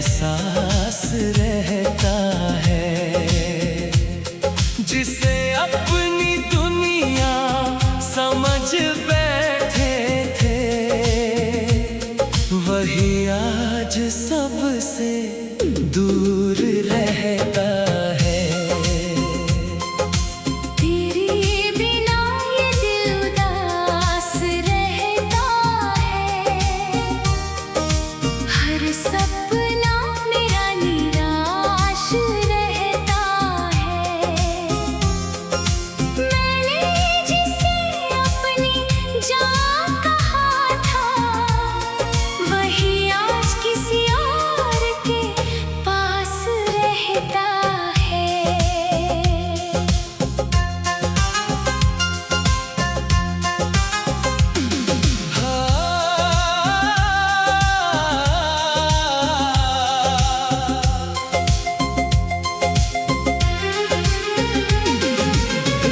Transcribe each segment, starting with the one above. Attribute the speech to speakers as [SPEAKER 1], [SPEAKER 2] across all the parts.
[SPEAKER 1] एहसास रहता है। जिसे अपनी दुनिया समझ बैठे थे, वही आज सबसे दूर रहता है।
[SPEAKER 2] तेरे बिना ये दिल उदास रहता है। हर सपना मेरा निराश रहता है। मैंने जिसे अपनी जान कहा था, वही आज किसी और के पास रहता है।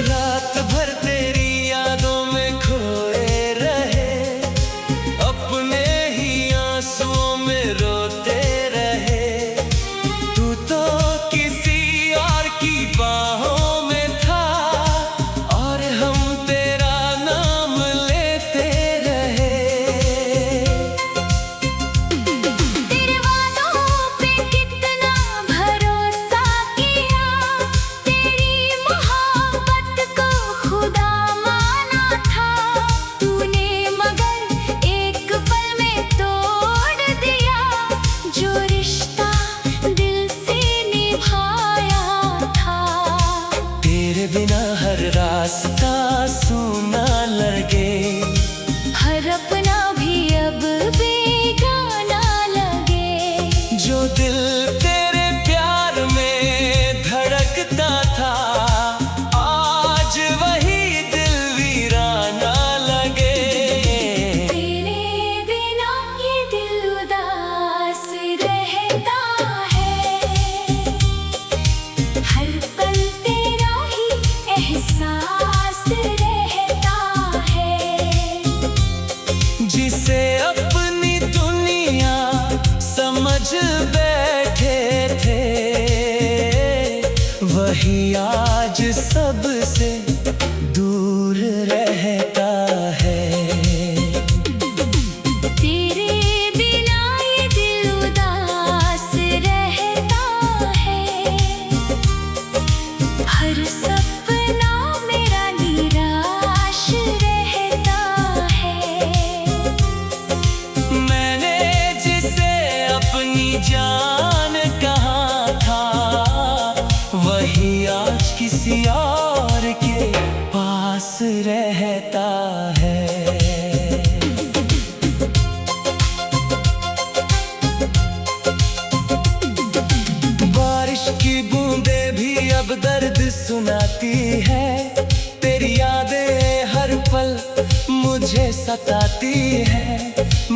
[SPEAKER 1] रात भर तेरी यादों में खोए रहे, अपने ही आंसुओं में रोते रहे। तू तो किसी और की बाहों में था, और हम तेरा नाम लेते रहे।
[SPEAKER 2] तेरे वादों पे कितना भरोसा किया, तेरी मोहब्बत को खुदा माना था तूने, मगर एक पल में तोड़ दिया जो रिश्ता दिल से निभाया था।
[SPEAKER 1] तेरे बिना हर रास्ता सूना लगे,
[SPEAKER 2] हर अपना भी अब बेगाना लगे।
[SPEAKER 1] जो दिल तेरे प्यार में धड़कता था, आज वही दिल वीराना लगे।
[SPEAKER 2] तेरे बिना ये दिल उदास रहता है। हर पल तेरा ही एहसास रहता है।
[SPEAKER 1] जिसे अपनी दुनिया समझ बैठे थे, वही आज सबसे दूर रहता है।
[SPEAKER 2] तेरे बिना ये दिल उदास रहता है। हर सपना मेरा निराश रहता है।
[SPEAKER 1] मैंने जिसे अपनी जान कहा था, वही आज किसी और के पास रहता है। बारिश की बूंदें भी अब दर्द सुनाती है। तेरी यादें हर पल मुझे सताती है।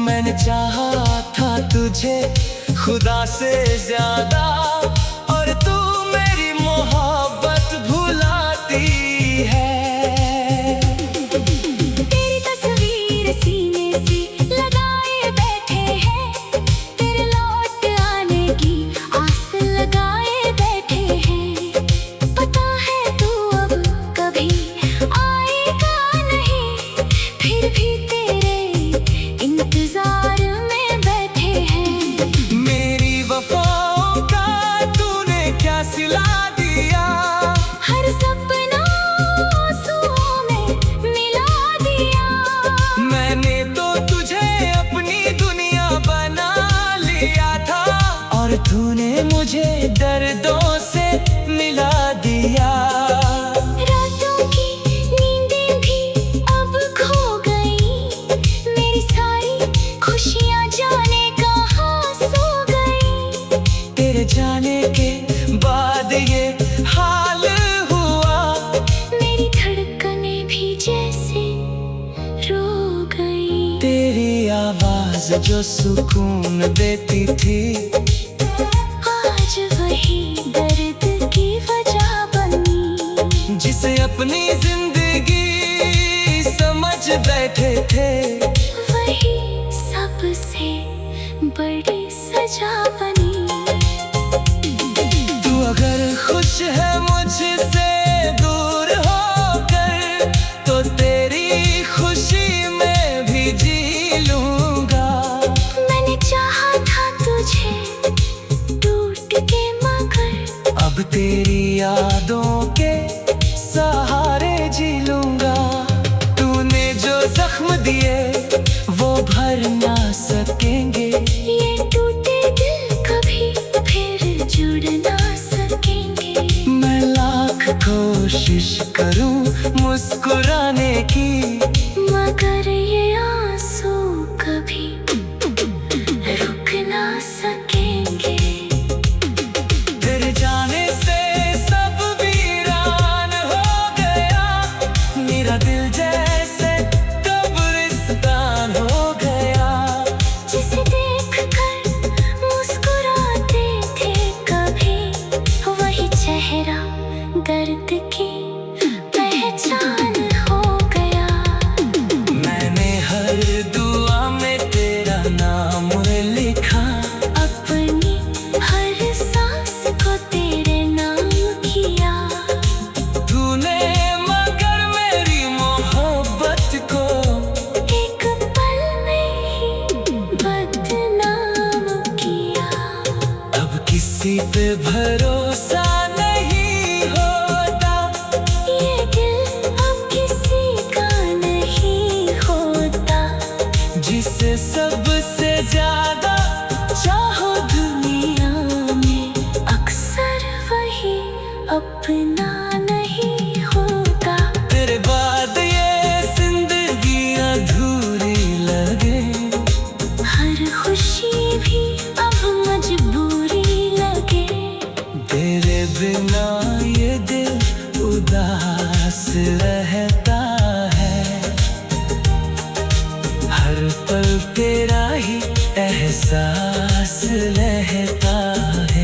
[SPEAKER 1] मैंने चाहा था तुझे खुदा से ज्यादा, और तू मेरी मोहब्बत भुलाती है।
[SPEAKER 2] तेरी तस्वीर सीने से लगाए बैठे हैं, तेरे लौट आने की आस लगाए बैठे हैं। पता है तू अब कभी आएगा नहीं, फिर भी तेरे इंतजार में बैठे हैं।
[SPEAKER 1] मेरी वफाओं का तूने क्या सिला दिया,
[SPEAKER 2] हर सपना आंसुओं में मिला दिया।
[SPEAKER 1] मैंने तो तुझे अपनी दुनिया बना लिया था, और तूने मुझे दर्दों से मिला दिया।
[SPEAKER 2] रातों की नींदें भी अब खो गई, मेरी सारी खुशियाँ जाने कहाँ सो गई।
[SPEAKER 1] तेरे जाने के बाद ये हाल हुआ,
[SPEAKER 2] मेरी धड़कनें भी जैसे रो गई।
[SPEAKER 1] तेरी आवाज जो सुकून देती थी,
[SPEAKER 2] आज वही दर्द की वजह बनी।
[SPEAKER 1] जिसे अपनी जिंदगी समझ बैठे थे,
[SPEAKER 2] वही सबसे बड़ी सजा बनी।
[SPEAKER 1] अब तेरी यादों के सहारे जी लूंगा। तूने जो जख्म दिए वो भर ना सकेंगे,
[SPEAKER 2] ये टूटे दिल कभी फिर जुड़ ना सकेंगे।
[SPEAKER 1] मैं लाख कोशिश करूं मुस्कुराने की,
[SPEAKER 2] मगर ये आंसू कभी रुक ना सकेंगे।
[SPEAKER 1] तेरे जाने से सब वीरान हो गया, मेरा दिल जैसे कब्रिस्तान हो गया।
[SPEAKER 2] जिसे देखकर मुस्कुराते थे कभी, वही चेहरा दर्द की पहचान हो गया।
[SPEAKER 1] मैंने हर दुआ में तेरा नाम लिखा,
[SPEAKER 2] अपनी हर सांस को तेरे नाम किया।
[SPEAKER 1] तूने मगर मेरी मोहब्बत को
[SPEAKER 2] एक पल में ही बदनाम किया।
[SPEAKER 1] अब किसी पे भरोसा नहीं होता,
[SPEAKER 2] ये दिल अब किसी का नहीं होता।
[SPEAKER 1] जिसे सबसे ज्यादा चाहो दुनिया में,
[SPEAKER 2] अक्सर वही अपना नहीं होता।
[SPEAKER 1] तेरे बाद ये जिंदगी अधूरी लगे,
[SPEAKER 2] हर खुशी भी अब मजबूरी लगे।
[SPEAKER 1] तेरे बिना ये दिल उदास रहता है, हर पल तेरा ही एहसास रहता है।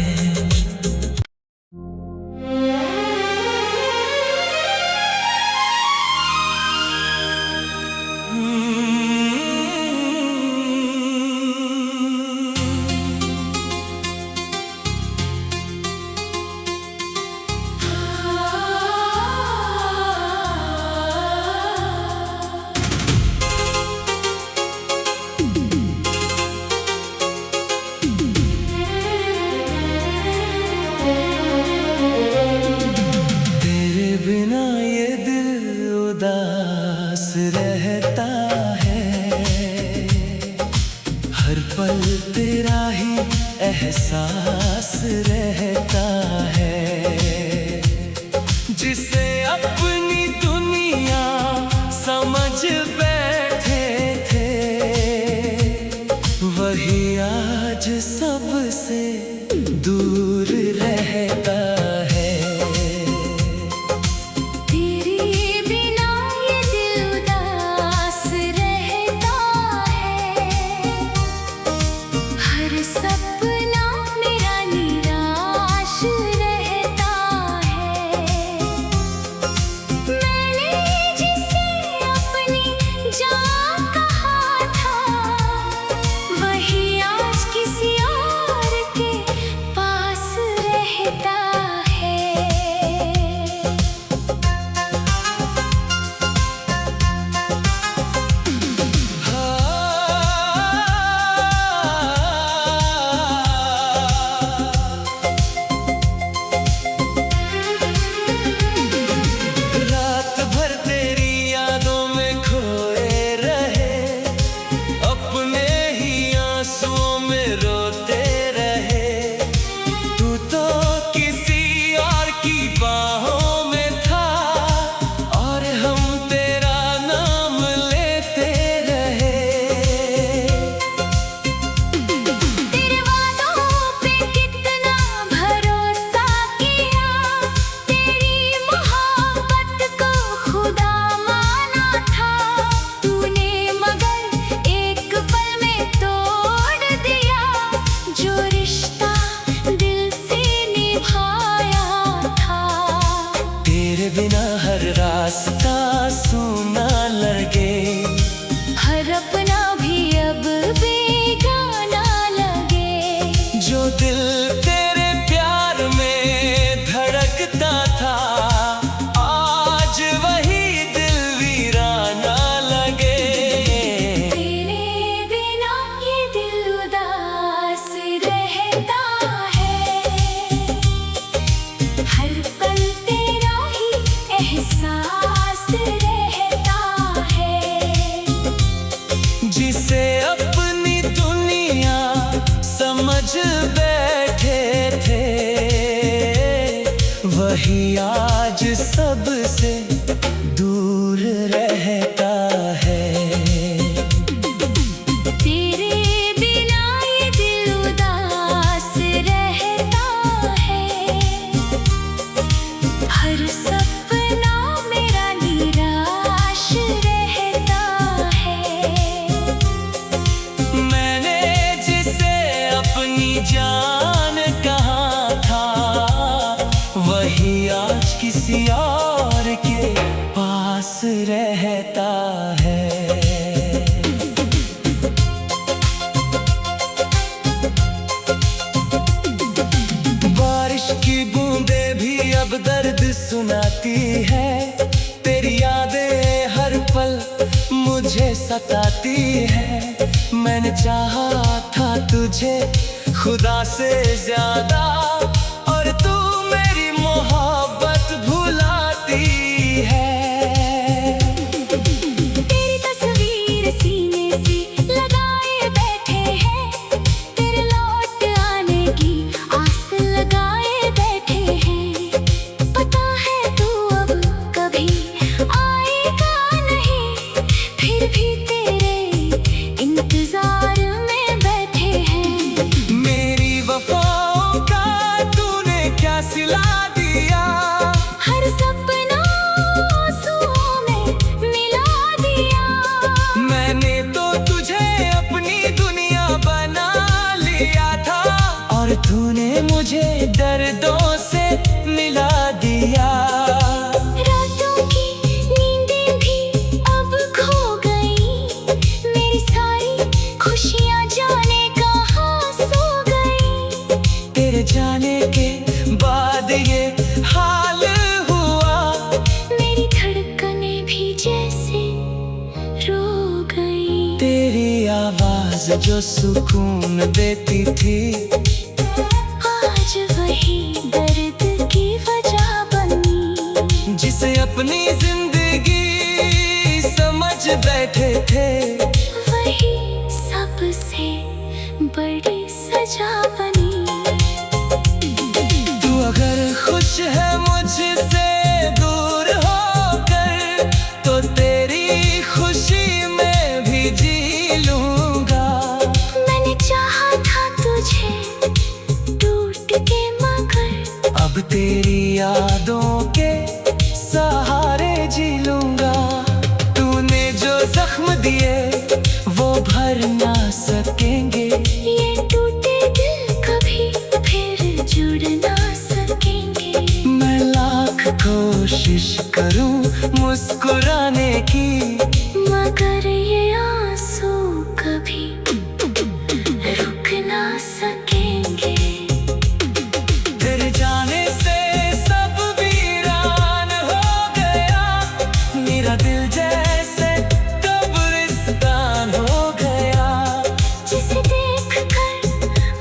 [SPEAKER 1] तेरे बिना ये दिल उदास रहता है, हर पल तेरा ही एहसास रहता है। जिसे अपनी दुनिया समझ बैठे थे, वही आज सबसे दूर रहता है।
[SPEAKER 2] तेरे बिना ये दिल उदास रहता है, हर सपना मेरा निराश रहता है। मैंने जिसे अपनी जान कहा था, वही आज किसी और के पास रहता है।
[SPEAKER 1] रात भर तेरी यादों में खोए रहे, अपने ही आंसुओं में रोते रहे। तू तो किसी और की बाहों में था, और हम तेरा नाम लेते रहे।
[SPEAKER 2] तेरे वादों पे कितना भरोसा किया, तेरी मोहब्बत को खुदा माना था। तूने मगर एक पल में तोड़ दिया, जो रिश्ता दिल से निभाया था।
[SPEAKER 1] तेरे बिना हर रास्ता सूना लगे,
[SPEAKER 2] हर अपना भी अब बेगाना लगे।
[SPEAKER 1] जो दिल तेरे प्यार में धड़कता था, आज वही दिल वीराना लगे।
[SPEAKER 2] तेरे बिना ये दिल उदास रहता है, हर पल तेरा ही एहसास रहता है।
[SPEAKER 1] जिसे अपनी दुनिया समझ बैठे थे, वही आज सबसे दूर रहता है।
[SPEAKER 2] तेरे बिना ये दिल उदास रहता है। हर सपना मेरा निराश रहता है।
[SPEAKER 1] मैंने जिसे अपनी जान कहा था, वही आज किसी और के पास रहता है। बारिश की बूंदें भी अब दर्द सुनाती है। तेरी यादें हर पल मुझे सताती है। मैंने चाहा था तुझे खुदा से ज्यादा, और तू मेरी मोहब्बत भुलाती है।
[SPEAKER 2] तेरी तस्वीर सीने से लगाए बैठे हैं। तेरे लौट आने की आस लगाए बैठे हैं। पता है तू अब कभी आएगा नहीं, फिर भी तेरे इंतजार में बैठे हैं।
[SPEAKER 1] मेरी वफाओं का तूने क्या सिला दिया,
[SPEAKER 2] हर सपना आंसुओं में मिला दिया।
[SPEAKER 1] मैंने तो तुझे अपनी दुनिया बना लिया था, और तूने मुझे दर्दों से मिला दिया।
[SPEAKER 2] रातों की नींदें भी अब खो गई। मेरी सारी खुशियाँ जाने कहाँ सो गई।
[SPEAKER 1] तेरे जाने के बाद ये हाल हुआ,
[SPEAKER 2] मेरी धड़कनें भी जैसे रो गई।
[SPEAKER 1] तेरी आवाज जो सुकून देती थी,
[SPEAKER 2] आज वही दर्द की वजह बनी।
[SPEAKER 1] जिसे अपनी जिंदगी समझ बैठे थे,
[SPEAKER 2] वही सबसे बड़ी सजा बनी।
[SPEAKER 1] तू अगर खुश है मुझसे दूर होकर, तो तेरी खुशी में भी जी लूंगा।
[SPEAKER 2] मैंने चाहा था तुझे टूट के, मगर
[SPEAKER 1] अब तेरी यादों के सहारे जी लूंगा। तूने जो जख्म दिए वो भर ना सकेंगे।
[SPEAKER 2] ये टूटे दिल कभी फिर जुड़ ना सकेंगे।
[SPEAKER 1] मैं लाख कोशिश करूं मुस्कुराने की,
[SPEAKER 2] मगर ये आंसू कभी रुक ना सकेंगे।
[SPEAKER 1] तेरे जाने से सब वीरान हो गया। मेरा दिल जैसे कब्रिस्तान हो गया।
[SPEAKER 2] जिसे देखकर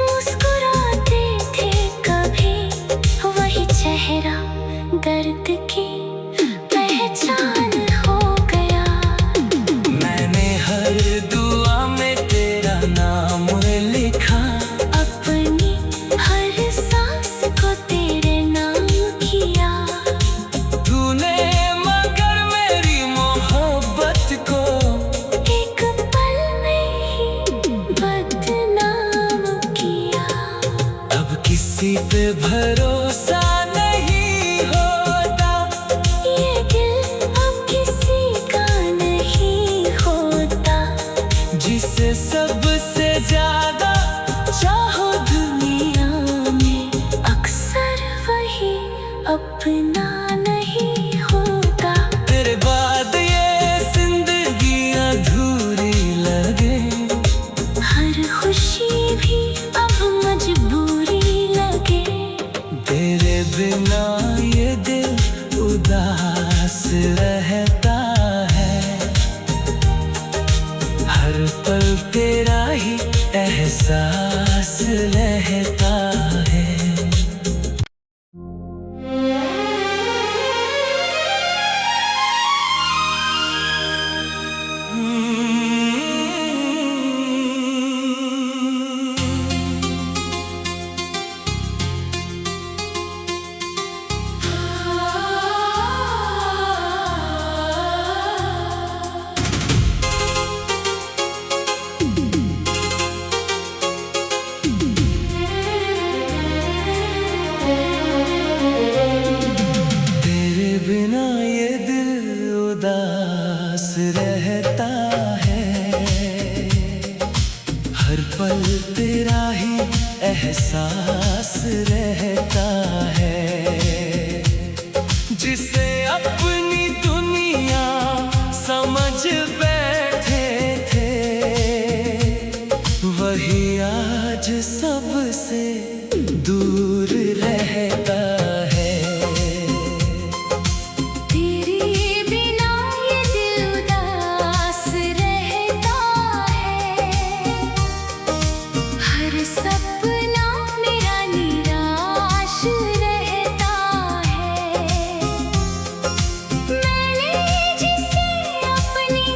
[SPEAKER 2] मुस्कुराते थे कभी, वही चेहरा दर्द की पहचान हो गया।
[SPEAKER 1] मैंने हर दुआ में तेरा नाम लिखा,
[SPEAKER 2] अपनी हर सांस को तेरे नाम किया।
[SPEAKER 1] तूने मगर मेरी मोहब्बत को
[SPEAKER 2] एक पल में ही बदनाम किया।
[SPEAKER 1] अब किसी पे भरोसा नहीं होता।
[SPEAKER 2] ये दिल अब किसी का नहीं होता।
[SPEAKER 1] जिसे सबसे ज्यादा चाहो दुनिया में,
[SPEAKER 2] अक्सर वही अपना नहीं होता।
[SPEAKER 1] तेरे बाद ये जिंदगी अधूरी लगे।
[SPEAKER 2] हर खुशी भी अब मजबूरी लगे।
[SPEAKER 1] तेरे बिना ये दिल उदास रहता है। हर पल तेरा ही एहसास रहता है। एहसास रहता है। जिसे अपनी दुनिया समझ बैठे थे, वही आज सबसे दूर रहता है।
[SPEAKER 2] तेरे बिना ये दिल उदास रहता है, हर सपना मेरा निराश रहता है। मैंने जिसे अपनी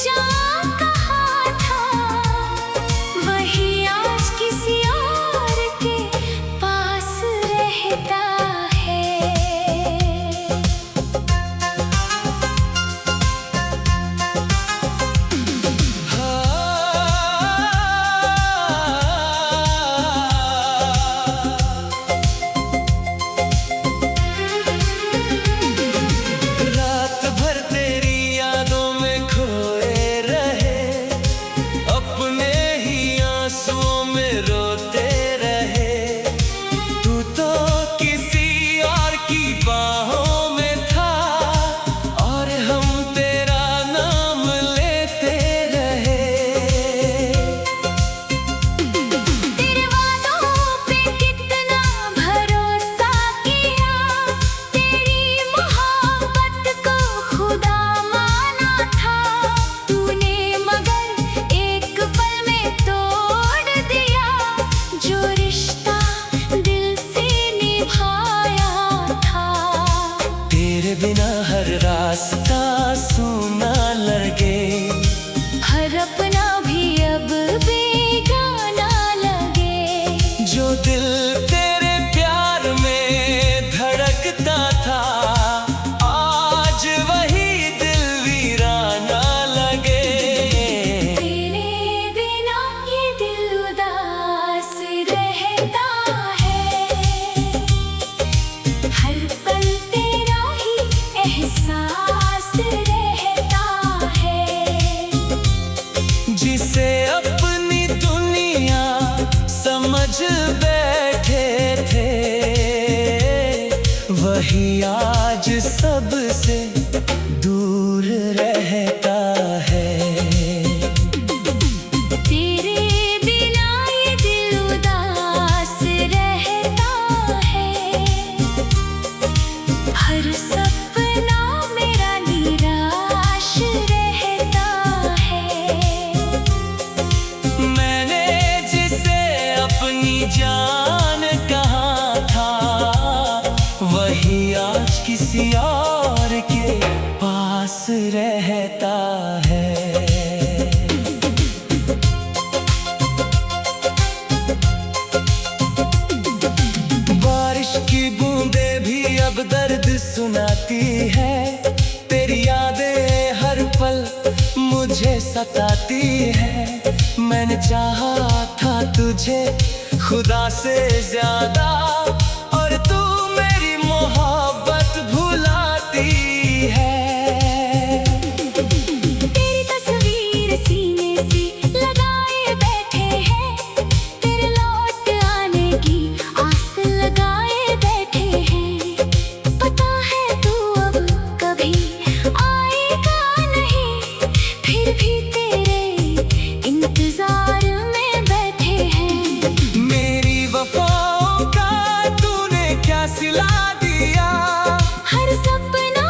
[SPEAKER 2] जान कहा था, वही आज किसी और के पास रहता है।
[SPEAKER 1] रात भर तेरी यादों में खोए रहे, अपने ही आंसुओं में रोते रहे। तू तो किसी और की बाहों में था, और हम तेरा नाम लेते रहे।
[SPEAKER 2] तेरे वादों पे कितना भरोसा किया, तेरी मोहब्बत को खुदा माना था तूने, मगर एक पल में तोड़ दिया जो रिश्ता दिल से निभाया था।
[SPEAKER 1] तेरे बिना हर रास्ता सूना लगे,
[SPEAKER 2] हर अपना भी अब बेगाना लगे।
[SPEAKER 1] जो दिल तेरे प्यार में धड़कता था, आज वही दिल वीराना लगे।
[SPEAKER 2] तेरे बिना ये दिल उदास रहता है, हर पल तेरा ही एहसास रहता है।
[SPEAKER 1] जिसे अपनी दुनिया समझ बैठे थे, वही आज सबसे दूर रहता है।
[SPEAKER 2] तेरे बिना ये दिल उदास रहता है, हर सपना मेरा निराश रहता है।
[SPEAKER 1] मैंने जिसे अपनी जान कहा था, वही आज किसी और के पास रहता है। बारिश की बूंदें भी अब दर्द सुनाती है, तेरी यादें हर पल मुझे सताती है। मैंने चाहा था तुझे खुदा से ज्यादा, और तू मेरी मोहब्बत भुलाती है।
[SPEAKER 2] तेरी तस्वीर सीने से लगाए बैठे हैं, तेरे लौट आने की आस लगाए बैठे हैं। पता है तू अब कभी आएगा नहीं, फिर भी तेरे इंतजार में बैठे हैं।
[SPEAKER 1] मेरी वफाओं का तूने क्या सिला दिया,
[SPEAKER 2] हर सपना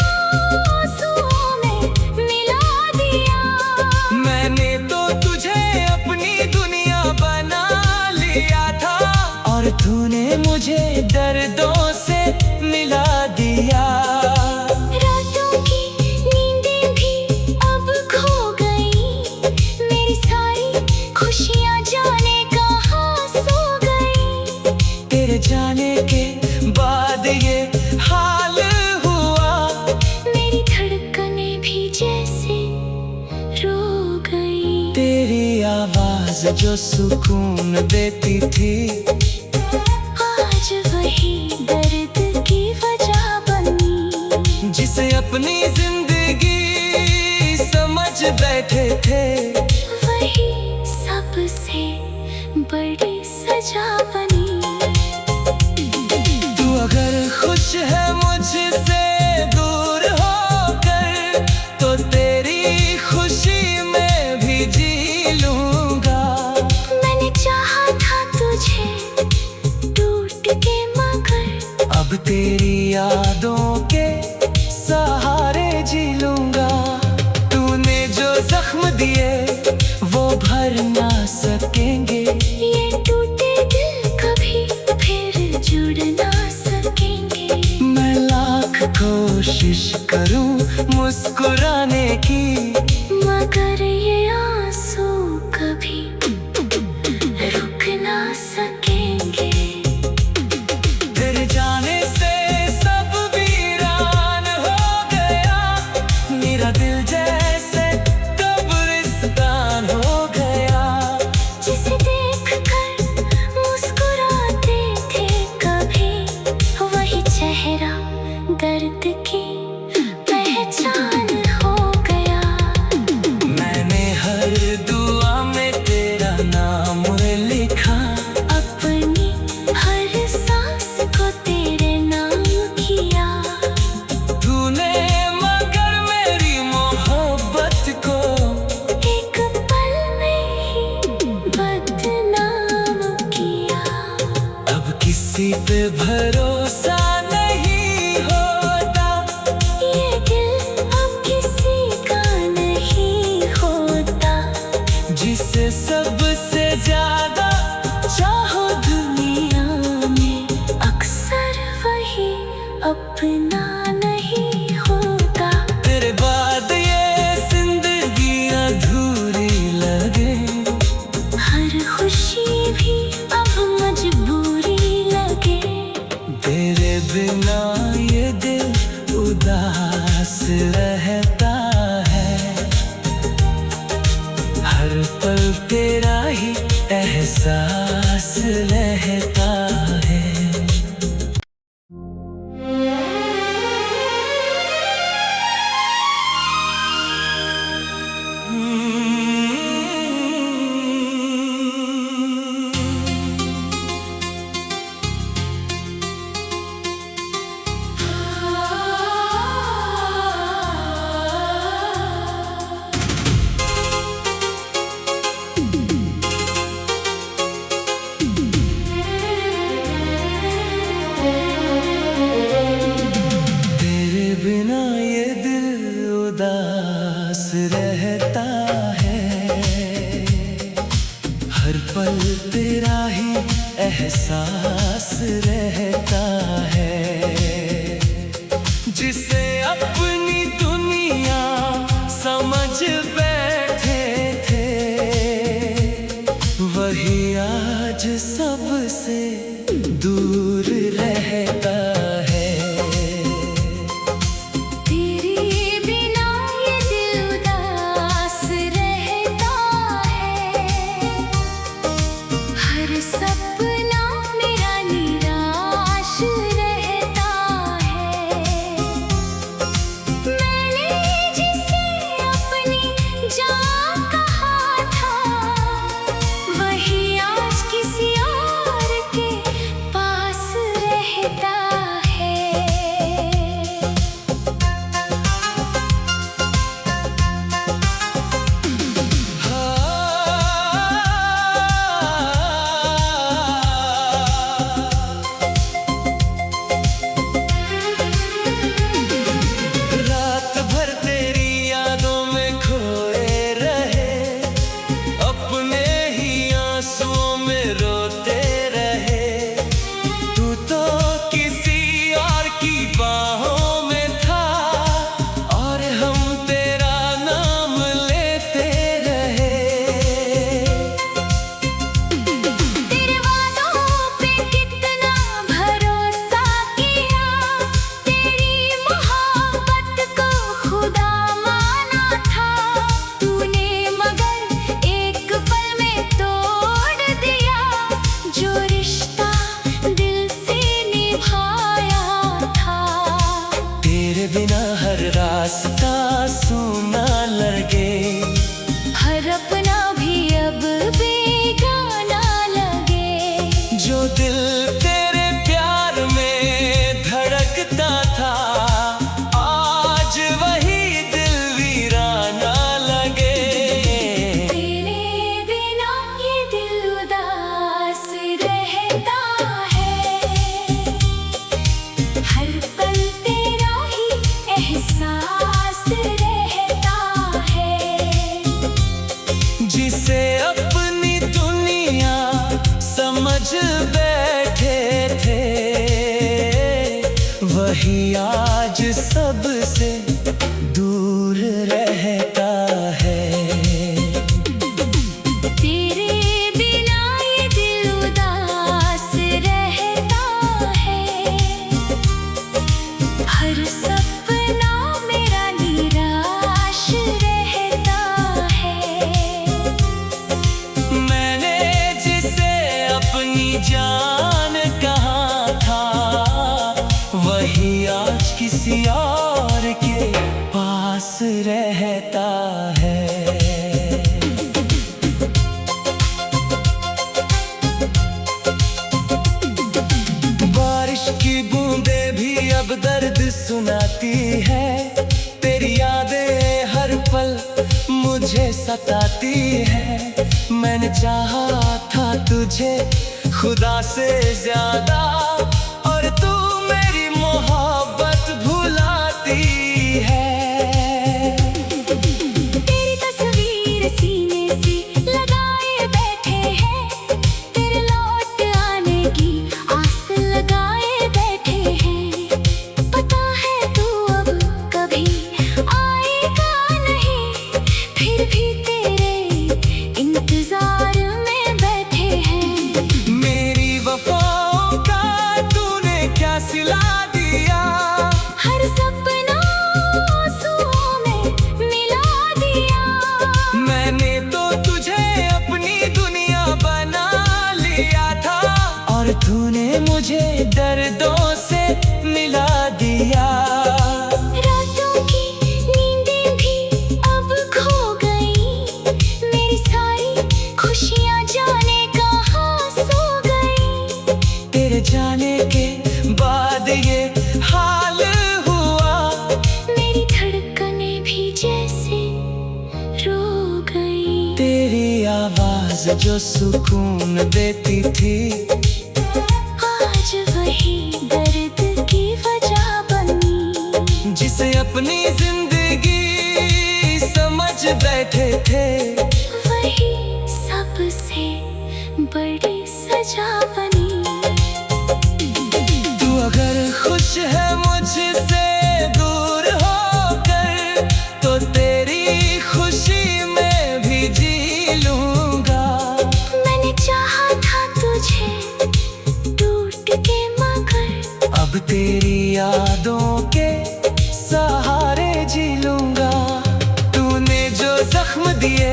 [SPEAKER 2] आंसुओं में मिला दिया।
[SPEAKER 1] मैंने तो तुझे अपनी दुनिया बना लिया था, और तूने मुझे दर्दों से मिला दिया।
[SPEAKER 2] रातों की नींदें भी अब खो गई, मेरी सारी खुशियाँ जाने कहाँ सो गई।
[SPEAKER 1] तेरे जाने के बाद ये हाल हुआ,
[SPEAKER 2] मेरी धड़कनें भी जैसे रो गई।
[SPEAKER 1] तेरी आवाज जो सुकून देती थी,
[SPEAKER 2] आज वही दर्द की वजह बनी।
[SPEAKER 1] जिसे अपनी जिंदगी समझ बैठे थे,
[SPEAKER 2] वही सबसे बड़ी सजा बनी।
[SPEAKER 1] यादों के सहारे जी लूंगा। तूने जो जख्म दिए वो भर ना सकेंगे,
[SPEAKER 2] ये टूटे दिल कभी फिर जुड़ ना सकेंगे।
[SPEAKER 1] मैं लाख कोशिश करूं मुस्कुराने की,
[SPEAKER 2] मगर ये आंसू कभी रुक ना सकेंगे।
[SPEAKER 1] तेरे जाने से सब वीरान हो गया, मेरा दिल जैसे कब्रिस्तान हो गया।
[SPEAKER 2] जिसे देखकर मुस्कुराते थे कभी, वही चेहरा दर्द की पहचान हो गया।
[SPEAKER 1] मैंने हर दुआ में तेरा नाम लिखा,
[SPEAKER 2] अपनी हर सांस को तेरे नाम किया।
[SPEAKER 1] तूने मगर मेरी मोहब्बत को
[SPEAKER 2] एक पल में ही बदनाम किया।
[SPEAKER 1] अब किसी पे भरोसा नहीं होता,
[SPEAKER 2] ये दिल अब किसी का नहीं होता।
[SPEAKER 1] जिसे सबसे ज्यादा चाहो दुनिया में,
[SPEAKER 2] अक्सर वही अपना नहीं होता।
[SPEAKER 1] तेरे बाद ये जिंदगी अधूरी लगे,
[SPEAKER 2] हर खुशी भी अब मजबूरी लगे।
[SPEAKER 1] तेरे बिना ये दिल उदास रहता है, हर पल तेरा ही एहसास रहता है। तेरे बिना ये दिल उदास रहता है, हर पल तेरा ही एहसास रहता है। जिसे अपनी दुनिया समझ बैठे थे, वही आज सबसे दूर रहता है।
[SPEAKER 2] तेरे बिना ये दिल उदास रहता है, हर सपना मेरा निराश रहता है। मैंने जिसे अपनी जान कहा था, वही आज किसी और के पास रहता है।
[SPEAKER 1] रात भर तेरी यादों में खोए रहे, अपने ही आंसुओं में रोते रहे। तू तो किसी और की बाहों में था, और हम तेरा नाम लेते रहे।
[SPEAKER 2] तेरे वादों पे कितना भरोसा किया, तेरी मोहब्बत को खुदा माना था। तूने मगर एक पल में तोड़ दिया, जो रिश्ता दिल से निभाया था।
[SPEAKER 1] तेरे बिना हर रास्ता सूना लगे,
[SPEAKER 2] हर अपना भी अब बेगाना लगे।
[SPEAKER 1] जो दिल तेरे प्यार में धड़कता था, आज वही दिल वीराना लगे।
[SPEAKER 2] तेरे बिना ये दिल उदास रहता है, हर पल
[SPEAKER 1] वही आज सबसे दूर रहता है।
[SPEAKER 2] तेरे बिना ये दिल उदास रहता है। हर सपना मेरा निराश रहता है।
[SPEAKER 1] मैंने जिसे अपनी जान कहा था, वही आज किसी और के पास रहता है। बारिश की बूंदें भी अब दर्द सुनाती है। तेरी यादें हर पल मुझे सताती है। मैंने चाहा था तुझे खुदा से ज्यादा, और तू मेरी मोहब्बत भुलाती है।
[SPEAKER 2] तेरी तस्वीर सीने से लगाए बैठे हैं। तेरे लौट आने की आस लगाए बैठे हैं। पता है तू अब कभी आएगा नहीं, फिर भी तेरे इंतजार में बैठे हैं।
[SPEAKER 1] मेरी वफाओं का तूने क्या सिला दिया,
[SPEAKER 2] हर सपना आंसुओं में मिला दिया।
[SPEAKER 1] मैंने तो तुझे अपनी दुनिया बना लिया था, और तूने मुझे दर्दों से मिला दिया।
[SPEAKER 2] रातों की नींदें भी अब खो गई। मेरी सारी खुशियाँ जाने कहाँ सो गई।
[SPEAKER 1] तेरे जाने के बाद ये हाल हुआ,
[SPEAKER 2] मेरी धड़कनें भी जैसे रो गई।
[SPEAKER 1] तेरी आवाज जो सुकून देती थी,
[SPEAKER 2] आज वही दर्द की वजह बनी।
[SPEAKER 1] जिसे अपनी जिंदगी समझ बैठे थे,
[SPEAKER 2] वही सबसे बड़ी सजा बनी।
[SPEAKER 1] तू अगर खुश है मुझसे दूर होकर, तो तेरी खुशी में भी जी लूंगा।
[SPEAKER 2] मैंने चाहा था तुझे टूट के, मगर
[SPEAKER 1] अब तेरी यादों के सहारे जी लूंगा। तूने जो जख्म दिए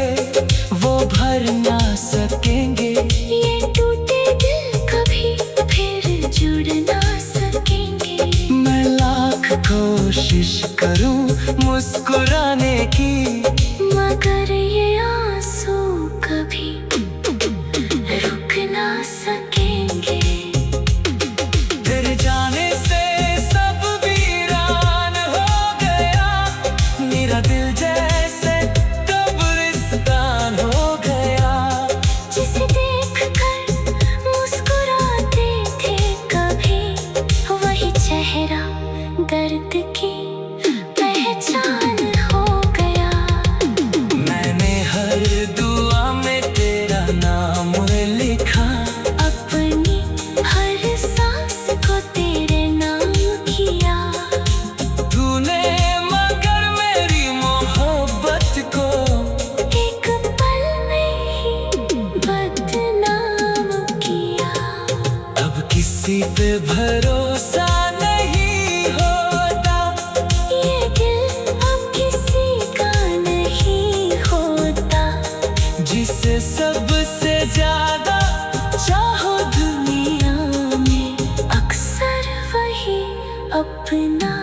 [SPEAKER 1] वो भर ना सकेंगे।
[SPEAKER 2] ये टूटे दिल कभी फिर जुड़ ना सकेंगे।
[SPEAKER 1] मैं लाख कोशिश करूं मुस्कुराने की,
[SPEAKER 2] मगर ये आंसू कभी रुक ना सकेंगे।
[SPEAKER 1] तेरे जाने से सब वीरान हो गया। मेरा दिल जैसे कब्रिस्तान हो गया।
[SPEAKER 2] जिसे देखकर मुस्कुराते थे कभी, वही चेहरा दर्द की पहचान हो गया।
[SPEAKER 1] मैंने हर दुआ में तेरा नाम लिखा,
[SPEAKER 2] अपनी हर सांस को तेरे नाम किया।
[SPEAKER 1] तूने मगर मेरी मोहब्बत को
[SPEAKER 2] एक पल में ही बदनाम किया।
[SPEAKER 1] अब किसी पे भरोसा नहीं होता।
[SPEAKER 2] ये दिल अब किसी का नहीं होता।
[SPEAKER 1] जिसे सबसे ज्यादा चाहो दुनिया में,
[SPEAKER 2] अक्सर वही अपना